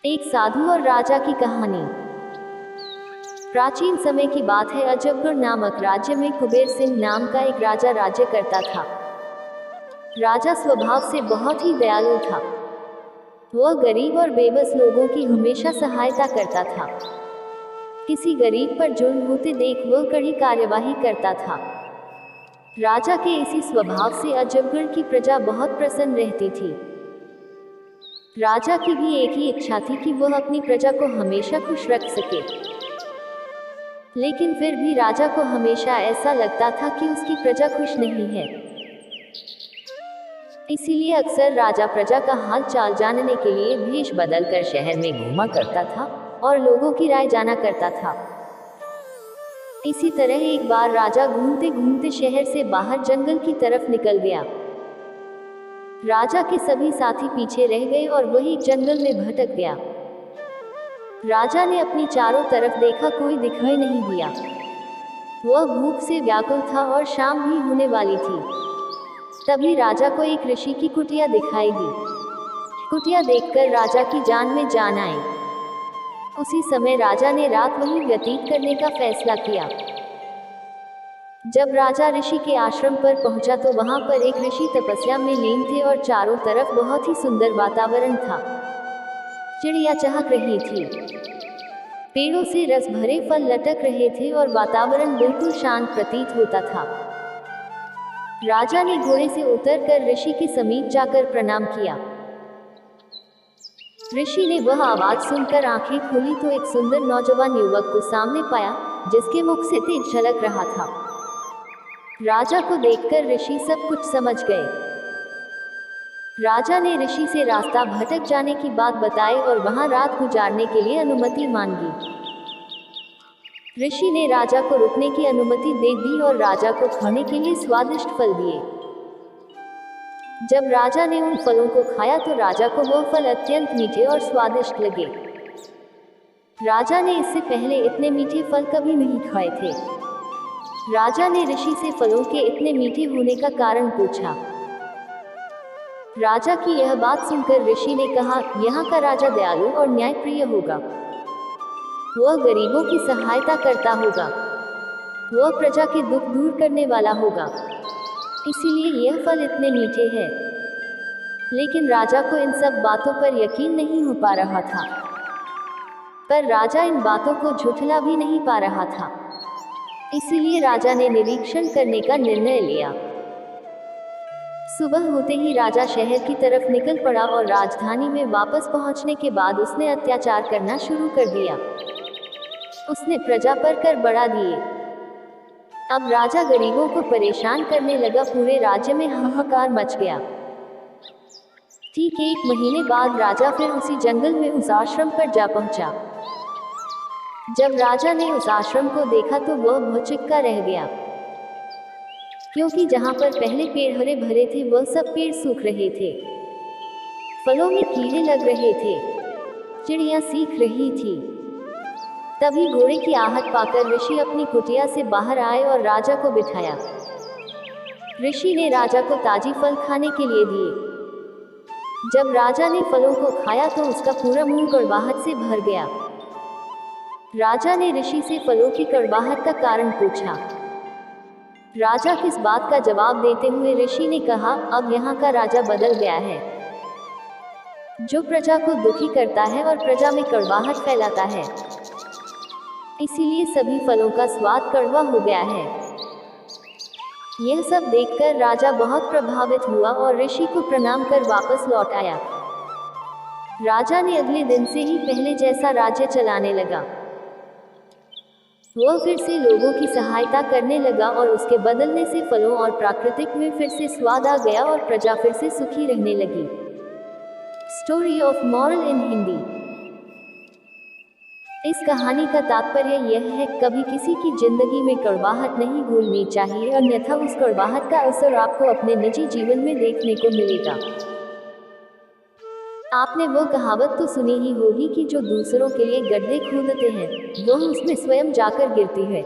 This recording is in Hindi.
एक साधु और राजा की कहानी। प्राचीन समय की बात है। अजबगढ़ नामक राज्य में कुबेर सिंह नाम का एक राजा राज्य करता था। राजा स्वभाव से बहुत ही दयालु था। वह गरीब और बेबस लोगों की हमेशा सहायता करता था। किसी गरीब पर जुल्म होते देख वह कड़ी कार्यवाही करता था। राजा के इसी स्वभाव से अजबगढ़ की प्रजा बहुत प्रसन्न रहती थी। राजा की भी एक ही इच्छा थी कि वह अपनी प्रजा को हमेशा खुश रख सके। लेकिन फिर भी राजा को हमेशा ऐसा लगता था कि उसकी प्रजा खुश नहीं है। इसीलिए अक्सर राजा प्रजा का हाल चाल जानने के लिए भेष बदलकर शहर में घूमा करता था और लोगों की राय जाना करता था। इसी तरह एक बार राजा घूमते घूमते शहर से बाहर जंगल की तरफ निकल गया। राजा के सभी साथी पीछे रह गए और वही जंगल में भटक गया। राजा ने अपनी चारों तरफ देखा, कोई दिखाई नहीं दिया। वह भूख से व्याकुल था और शाम भी होने वाली थी। तभी राजा को एक ऋषि की कुटिया दिखाई दी। कुटिया देखकर राजा की जान में जान आई। उसी समय राजा ने रात वहीं व्यतीत करने का फैसला किया। जब राजा ऋषि के आश्रम पर पहुंचा तो वहां पर एक ऋषि तपस्या में लीन थे और चारों तरफ बहुत ही सुंदर वातावरण था। चिड़िया चहक रही थी, पेड़ों से रस भरे फल लटक रहे थे और वातावरण बिल्कुल शांत प्रतीत होता था। राजा ने घोड़े से उतरकर ऋषि के समीप जाकर प्रणाम किया। ऋषि ने वह आवाज सुनकर आंखें खोली तो एक सुंदर नौजवान युवक को सामने पाया, जिसके मुख से तेज झलक रहा था। राजा को देखकर ऋषि सब कुछ समझ गए। राजा ने ऋषि से रास्ता भटक जाने की बात बताई और वहां रात गुजारने के लिए अनुमति मांगी। ऋषि ने राजा को रुकने की अनुमति दे दी और राजा को खाने के लिए स्वादिष्ट फल दिए। जब राजा ने उन फलों को खाया तो राजा को वह फल अत्यंत मीठे और स्वादिष्ट लगे। राजा ने इससे पहले इतने मीठे फल कभी नहीं खाए थे। राजा ने ऋषि से फलों के इतने मीठे होने का कारण पूछा। राजा की यह बात सुनकर ऋषि ने कहा, यहाँ का राजा दयालु और न्यायप्रिय होगा। वह गरीबों की सहायता करता होगा। वह प्रजा के दुख दूर करने वाला होगा, इसीलिए यह फल इतने मीठे हैं। लेकिन राजा को इन सब बातों पर यकीन नहीं हो पा रहा था। पर राजा इन बातों को झुठला भी नहीं पा रहा था। इसीलिए राजा ने निरीक्षण करने का निर्णय लिया। सुबह होते ही राजा शहर की तरफ निकल पड़ा और राजधानी में वापस पहुंचने के बाद उसने अत्याचार करना शुरू कर दिया। उसने प्रजा पर कर बढ़ा दिए। अब राजा गरीबों को परेशान करने लगा। पूरे राज्य में हाहाकार मच गया। ठीक 1 महीने बाद राजा फिर उसी जंगल में उस आश्रम पर जा पहुंचा। जब राजा ने उस आश्रम को देखा तो वह भौचक्का रह गया, क्योंकि जहां पर पहले पेड़ हरे भरे थे वह सब पेड़ सूख रहे थे। फलों में कीड़े लग रहे थे, चिड़ियां सीख रही थी। तभी घोड़े की आहट पाकर ऋषि अपनी कुटिया से बाहर आए और राजा को बिठाया। ऋषि ने राजा को ताजी फल खाने के लिए दिए। जब राजा ने फलों को खाया तो उसका पूरा मुंह कड़वाहट से भर गया। राजा ने ऋषि से फलों की कड़वाहट का कारण पूछा। राजा किस बात का जवाब देते हुए ऋषि ने कहा, अब यहाँ का राजा बदल गया है, जो प्रजा को दुखी करता है और प्रजा में कड़वाहट फैलाता है। इसीलिए सभी फलों का स्वाद कड़वा हो गया है। यह सब देखकर राजा बहुत प्रभावित हुआ और ऋषि को प्रणाम कर वापस लौट आया। राजा ने अगले दिन से ही पहले जैसा राज्य चलाने लगा। वह फिर से लोगों की सहायता करने लगा और उसके बदलने से फलों और प्राकृतिक में फिर से स्वाद आ गया और प्रजा फिर से सुखी रहने लगी। स्टोरी ऑफ मॉरल इन हिंदी। इस कहानी का तात्पर्य यह है, कभी किसी की जिंदगी में कड़वाहट नहीं भूलनी चाहिए, अन्यथा उस कड़वाहट का असर आपको अपने निजी जीवन में देखने को मिलेगा। आपने वो कहावत तो सुनी ही होगी कि जो दूसरों के लिए गड्ढे खोदते हैं, वह उसमें स्वयं जाकर गिरती है।